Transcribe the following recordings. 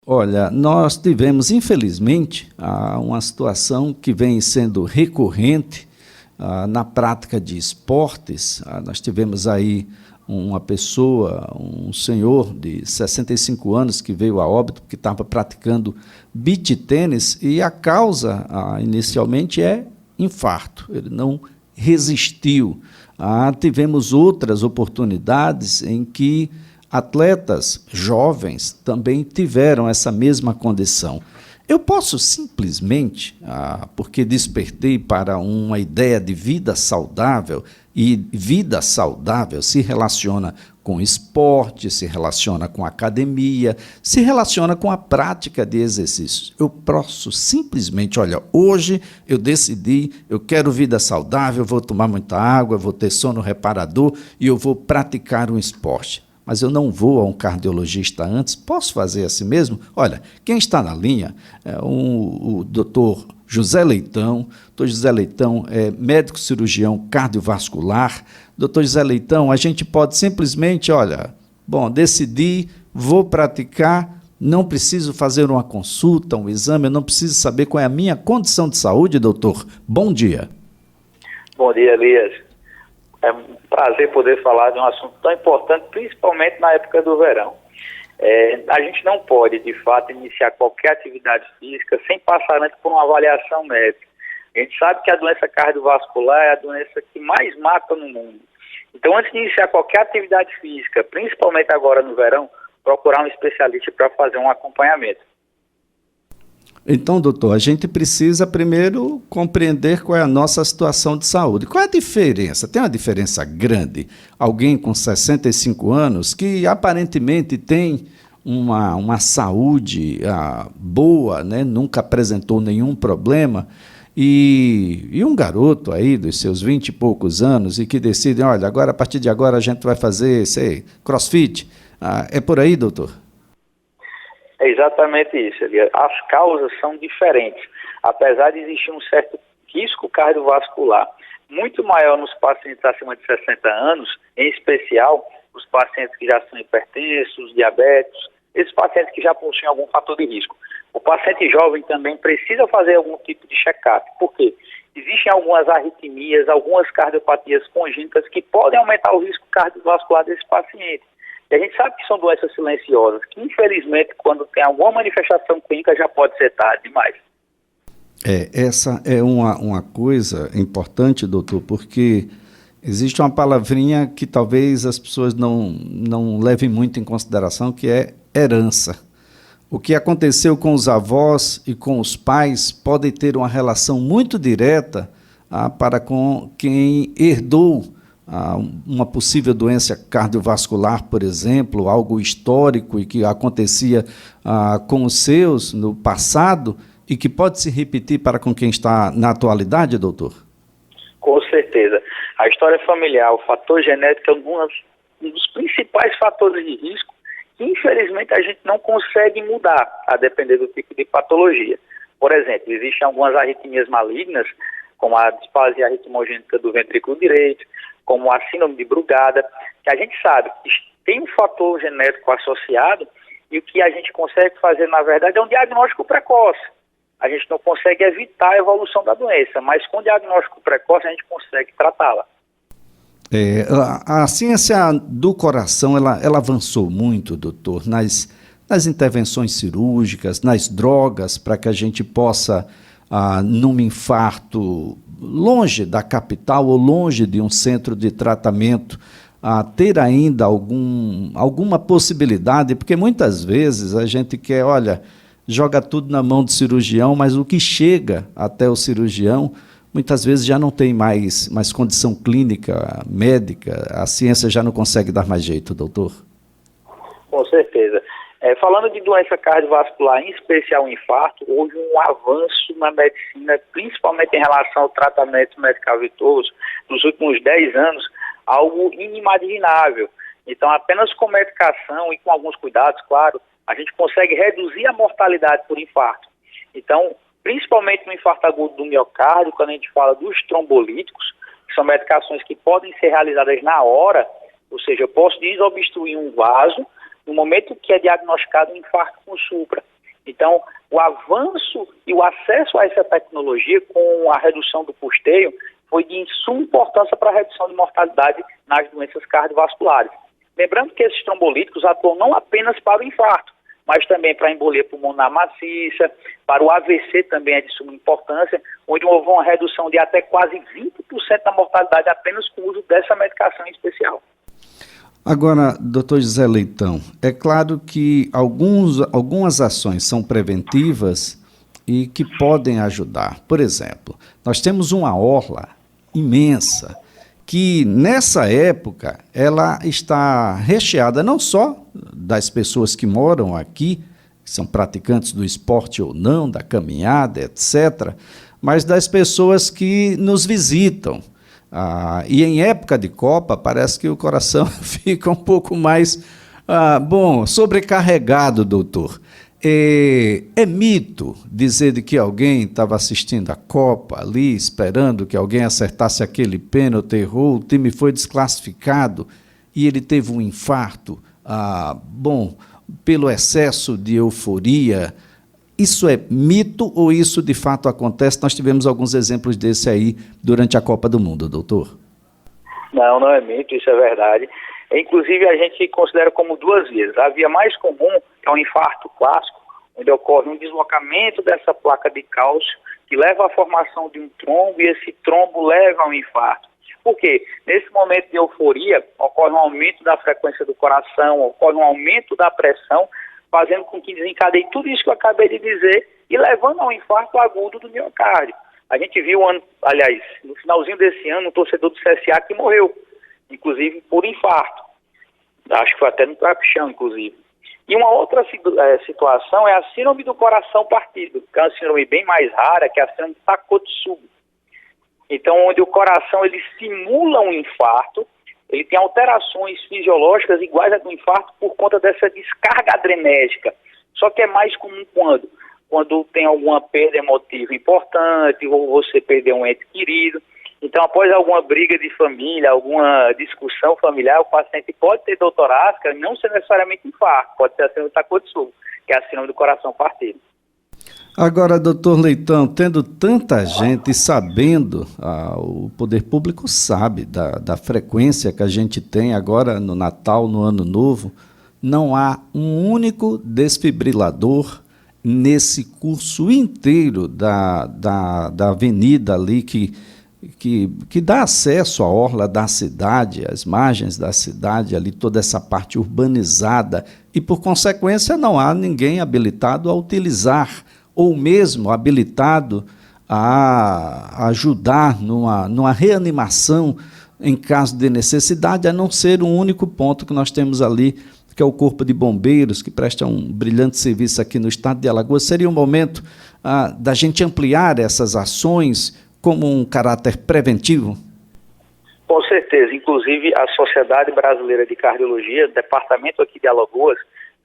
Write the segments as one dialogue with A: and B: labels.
A: Olha, nós tivemos, infelizmente, uma situação que vem sendo recorrente na prática de esportes. Nós tivemos aí uma pessoa, um senhor de 65 anos que veio a óbito porque estava praticando beach tênis e a causa, inicialmente, é infarto. Ele não resistiu. Tivemos outras oportunidades em que atletas jovens também tiveram essa mesma condição. Eu posso simplesmente, porque despertei para uma ideia de vida saudável, e vida saudável se relaciona com esporte, se relaciona com academia, se relaciona com a prática de exercícios. Eu posso simplesmente, olha, hoje eu decidi, eu quero vida saudável, eu vou tomar muita água, eu vou ter sono reparador e eu vou praticar um esporte. Mas eu não vou a um cardiologista antes, posso fazer assim mesmo? Olha, quem está na linha é o doutor José Leitão. Doutor José Leitão é médico cirurgião cardiovascular. Doutor José Leitão, a gente pode simplesmente, olha, decidi, vou praticar, não preciso fazer uma consulta, um exame, eu não preciso saber qual é a minha condição de saúde, doutor. Bom dia.
B: Bom dia, Elias. É um prazer poder falar de um assunto tão importante, principalmente na época do verão. A gente não pode, de fato, iniciar qualquer atividade física sem passar antes por uma avaliação médica. A gente sabe que a doença cardiovascular é a doença que mais mata no mundo. Então, antes de iniciar qualquer atividade física, principalmente agora no verão, procurar um especialista para fazer um acompanhamento.
A: Então, doutor, a gente precisa primeiro compreender qual é a nossa situação de saúde. Qual é a diferença? Tem uma diferença grande. Alguém com 65 anos que aparentemente tem uma saúde boa, né? Nunca apresentou nenhum problema, e um garoto aí dos seus 20 e poucos anos e que decide, olha, agora a partir de agora a gente vai fazer, crossfit. É por aí, doutor?
B: É exatamente isso, Elias. As causas são diferentes. Apesar de existir um certo risco cardiovascular muito maior nos pacientes acima de 60 anos, em especial os pacientes que já são hipertensos, diabéticos, esses pacientes que já possuem algum fator de risco. O paciente jovem também precisa fazer algum tipo de check-up. Por quê? Existem algumas arritmias, algumas cardiopatias congênitas que podem aumentar o risco cardiovascular desse paciente. E a gente sabe que são doenças silenciosas, que infelizmente quando tem alguma manifestação clínica já pode ser tarde demais.
A: Essa é uma coisa importante, doutor, porque existe uma palavrinha que talvez as pessoas não levem muito em consideração, que é herança. O que aconteceu com os avós e com os pais pode ter uma relação muito direta para com quem herdou uma possível doença cardiovascular, por exemplo, algo histórico e que acontecia com os seus no passado e que pode se repetir para com quem está na atualidade, doutor?
B: Com certeza. A história familiar, o fator genético é um dos principais fatores de risco que, infelizmente, a gente não consegue mudar, a depender do tipo de patologia. Por exemplo, existem algumas arritmias malignas, como a displasia arritmogênica do ventrículo direito, como a síndrome de Brugada, que a gente sabe que tem um fator genético associado e o que a gente consegue fazer, na verdade, é um diagnóstico precoce. A gente não consegue evitar a evolução da doença, mas com diagnóstico precoce a gente consegue tratá-la.
A: A ciência do coração, ela avançou muito, doutor, nas intervenções cirúrgicas, nas drogas, para que a gente possa, num infarto, longe da capital ou longe de um centro de tratamento, ter ainda alguma possibilidade, porque muitas vezes a gente quer, olha, joga tudo na mão do cirurgião, mas o que chega até o cirurgião, muitas vezes já não tem mais condição clínica, médica, a ciência já não consegue dar mais jeito, doutor?
B: Com certeza. Falando de doença cardiovascular, em especial o infarto, houve um avanço na medicina, principalmente em relação ao tratamento medicamentoso, nos últimos 10 anos, algo inimaginável. Então, apenas com medicação e com alguns cuidados, claro, a gente consegue reduzir a mortalidade por infarto. Então, principalmente no infarto agudo do miocárdio, quando a gente fala dos trombolíticos, que são medicações que podem ser realizadas na hora, ou seja, eu posso desobstruir um vaso, no momento que é diagnosticado um infarto com supra. Então, o avanço e o acesso a essa tecnologia com a redução do custeio foi de suma importância para a redução de mortalidade nas doenças cardiovasculares. Lembrando que esses trombolíticos atuam não apenas para o infarto, mas também para a embolia pulmonar maciça, para o AVC também é de suma importância, onde houve uma redução de até quase 20% da mortalidade apenas com o uso dessa medicação em especial.
A: Agora, doutor José Leitão, é claro que algumas ações são preventivas e que podem ajudar. Por exemplo, nós temos uma orla imensa que, nessa época, ela está recheada não só das pessoas que moram aqui, que são praticantes do esporte ou não, da caminhada, etc., mas das pessoas que nos visitam. E em época de Copa, parece que o coração fica um pouco mais, sobrecarregado, doutor. É mito dizer de que alguém estava assistindo a Copa ali, esperando que alguém acertasse aquele pênalti, errou, o time foi desclassificado e ele teve um infarto, pelo excesso de euforia. Isso é mito ou isso de fato acontece? Nós tivemos alguns exemplos desse aí durante a Copa do Mundo, doutor.
B: Não é mito, isso é verdade. Inclusive, a gente considera como duas vias. A via mais comum é um infarto clássico, onde ocorre um deslocamento dessa placa de cálcio que leva à formação de um trombo e esse trombo leva a um infarto. Por quê? Nesse momento de euforia, ocorre um aumento da frequência do coração, ocorre um aumento da pressão, fazendo com que desencadeie tudo isso que eu acabei de dizer e levando ao infarto agudo do miocárdio. A gente viu, no finalzinho desse ano, um torcedor do CSA que morreu, inclusive por infarto. Acho que foi até no trapichão, inclusive. E uma outra situação é a síndrome do coração partido, que é uma síndrome bem mais rara, que é a síndrome de Takotsubo. Então, onde o coração ele simula um infarto, ele tem alterações fisiológicas iguais a do infarto por conta dessa descarga adrenérgica. Só que é mais comum quando tem alguma perda emotiva importante, ou você perdeu um ente querido. Então, após alguma briga de família, alguma discussão familiar, o paciente pode ter dor torácica, não ser necessariamente infarto, pode ser a síndrome de Takotsubo, que é a síndrome do coração partido.
A: Agora, doutor Leitão, tendo tanta gente sabendo, o poder público sabe da frequência que a gente tem agora no Natal, no Ano Novo, não há um único desfibrilador nesse curso inteiro da avenida ali que dá acesso à orla da cidade, às margens da cidade, ali toda essa parte urbanizada, e por consequência não há ninguém habilitado a utilizar, ou mesmo habilitado a ajudar numa reanimação em caso de necessidade, a não ser um único ponto que nós temos ali, que é o Corpo de Bombeiros, que presta um brilhante serviço aqui no estado de Alagoas. Seria um momento da gente ampliar essas ações como um caráter preventivo?
B: Com certeza. Inclusive, a Sociedade Brasileira de Cardiologia, departamento aqui de Alagoas,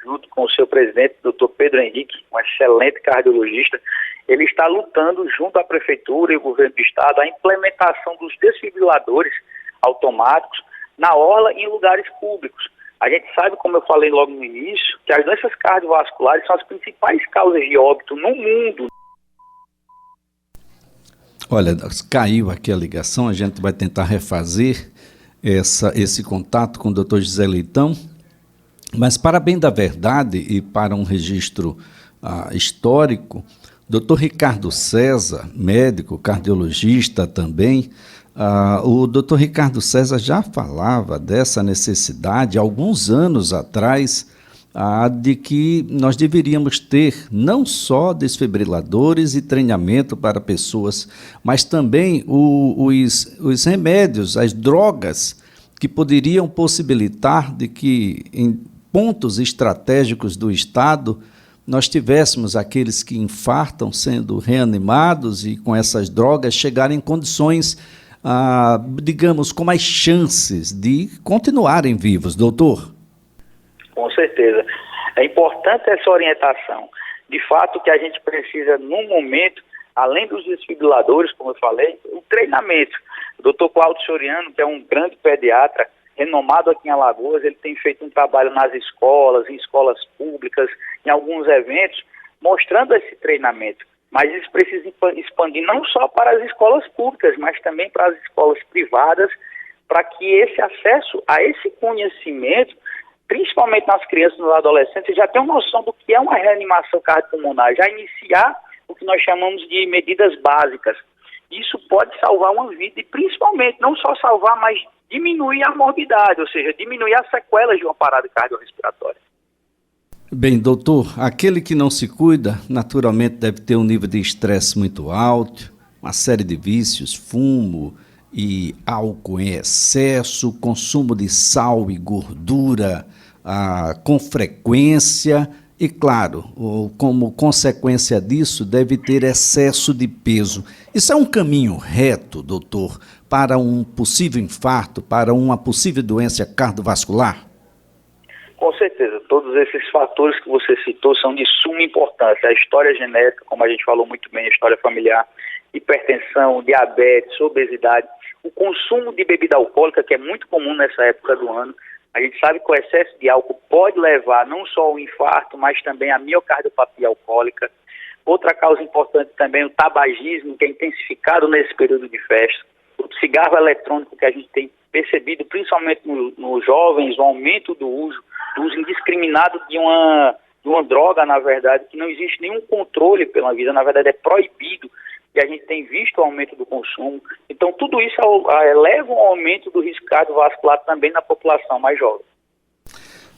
B: junto com o seu presidente, Dr. Pedro Henrique, um excelente cardiologista, ele está lutando junto à Prefeitura e o Governo do Estado a implementação dos desfibriladores automáticos na orla e em lugares públicos. A gente sabe, como eu falei logo no início, que as doenças cardiovasculares são as principais causas de óbito no mundo.
A: Olha, caiu aqui a ligação, a gente vai tentar refazer esse contato com o Dr. José Leitão, mas para bem da verdade e para um registro histórico, Dr. Ricardo César, médico, cardiologista também, o Dr. Ricardo César já falava dessa necessidade, há alguns anos atrás, de que nós deveríamos ter não só desfibriladores e treinamento para pessoas, mas também os remédios, as drogas que poderiam possibilitar de que em pontos estratégicos do Estado nós tivéssemos aqueles que infartam sendo reanimados e com essas drogas chegarem em condições, digamos, com mais chances de continuarem vivos, doutor?
B: Com certeza. É importante essa orientação. De fato, que a gente precisa, num momento, além dos desfibriladores, como eu falei, o treinamento. O Dr. Cláudio Soriano, que é um grande pediatra, renomado aqui em Alagoas, ele tem feito um trabalho nas escolas, em escolas públicas, em alguns eventos, mostrando esse treinamento. Mas isso precisa expandir não só para as escolas públicas, mas também para as escolas privadas, para que esse acesso a esse conhecimento, principalmente nas crianças e nos adolescentes, já tenham noção do que é uma reanimação cardiopulmonar, já iniciar o que nós chamamos de medidas básicas. Isso pode salvar uma vida e principalmente não só salvar, mas diminuir a morbidade, ou seja, diminuir as sequelas de uma parada cardiorrespiratória.
A: Bem, doutor, aquele que não se cuida, naturalmente deve ter um nível de estresse muito alto, uma série de vícios, fumo e álcool em excesso, consumo de sal e gordura com frequência e, claro, como consequência disso, deve ter excesso de peso. Isso é um caminho reto, doutor, para um possível infarto, para uma possível doença cardiovascular?
B: Com certeza, todos esses fatores que você citou são de suma importância. A história genética, como a gente falou muito bem, a história familiar, hipertensão, diabetes, obesidade, o consumo de bebida alcoólica, que é muito comum nessa época do ano. A gente sabe que o excesso de álcool pode levar não só ao infarto, mas também à miocardiopatia alcoólica. Outra causa importante também, o tabagismo, que é intensificado nesse período de festa. O cigarro eletrônico, que a gente tem percebido, principalmente nos jovens, o aumento do uso indiscriminado de uma droga, na verdade, que não existe nenhum controle pela vida, na verdade é proibido, e a gente tem visto o aumento do consumo. Então, tudo isso leva um aumento do risco cardiovascular também na população mais jovem.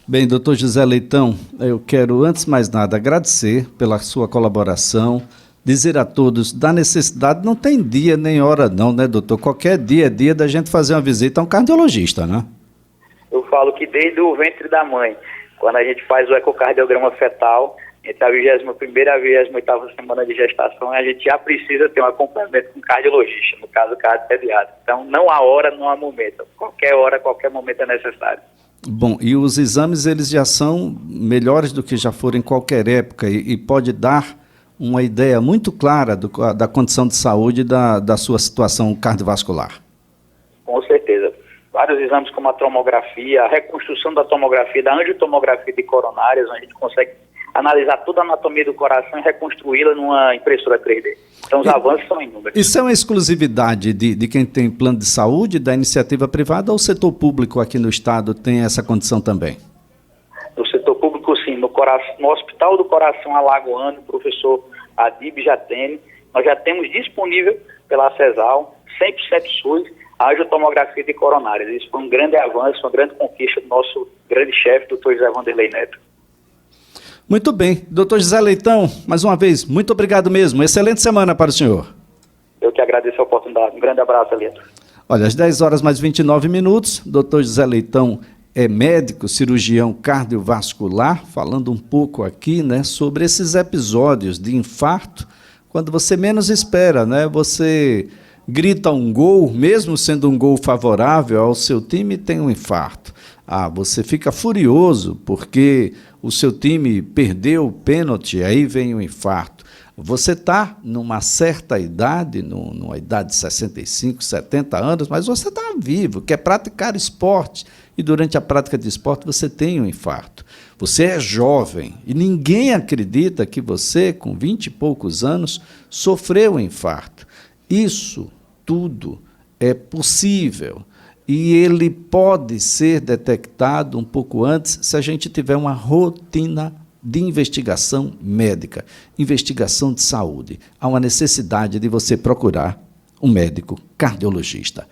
A: Bem, doutor José Leitão, eu quero, antes de mais nada, agradecer pela sua colaboração, dizer a todos, da necessidade, não tem dia nem hora não, né, doutor? Qualquer dia é dia da gente fazer uma visita a um cardiologista, né?
B: Eu falo que desde o ventre da mãe, quando a gente faz o ecocardiograma fetal, entre a 21ª e a 28ª semana de gestação, a gente já precisa ter um acompanhamento com um cardiologista, no caso, cardiopediatra. Então, não há hora, não há momento. Qualquer hora, qualquer momento é necessário.
A: Bom, e os exames, eles já são melhores do que já foram em qualquer época e pode dar uma ideia muito clara da condição de saúde da sua situação cardiovascular.
B: Com certeza. Vários exames como a tomografia, a reconstrução da tomografia, da angiotomografia de coronárias, onde a gente consegue analisar toda a anatomia do coração e reconstruí-la numa impressora 3D. Então, os avanços são inúmeros.
A: Isso é uma exclusividade de quem tem plano de saúde, da iniciativa privada, ou o setor público aqui no estado tem essa condição também?
B: No setor público, sim. No Hospital do Coração Alagoano, o professor Adib Jatene, nós já temos disponível pela CESAL, 100% SUS, a angiotomografia de coronárias. Isso foi um grande avanço, uma grande conquista do nosso grande chefe, doutor José Vanderlei Neto.
A: Muito bem. Doutor José Leitão, mais uma vez, muito obrigado mesmo. Excelente semana para o senhor.
B: Eu que agradeço a oportunidade. Um grande abraço, Alito.
A: Olha, às 10 horas mais 29 minutos, doutor José Leitão é médico, cirurgião cardiovascular, falando um pouco aqui, né, sobre esses episódios de infarto, quando você menos espera, né? Você grita um gol, mesmo sendo um gol favorável ao seu time, tem um infarto. Você fica furioso porque o seu time perdeu o pênalti, aí vem o infarto. Você está numa certa idade, numa idade de 65, 70 anos, mas você está vivo, quer praticar esporte, e durante a prática de esporte você tem um infarto. Você é jovem e ninguém acredita que você, com 20 e poucos anos, sofreu um infarto. Isso tudo é possível. E ele pode ser detectado um pouco antes se a gente tiver uma rotina de investigação médica, investigação de saúde. Há uma necessidade de você procurar um médico cardiologista.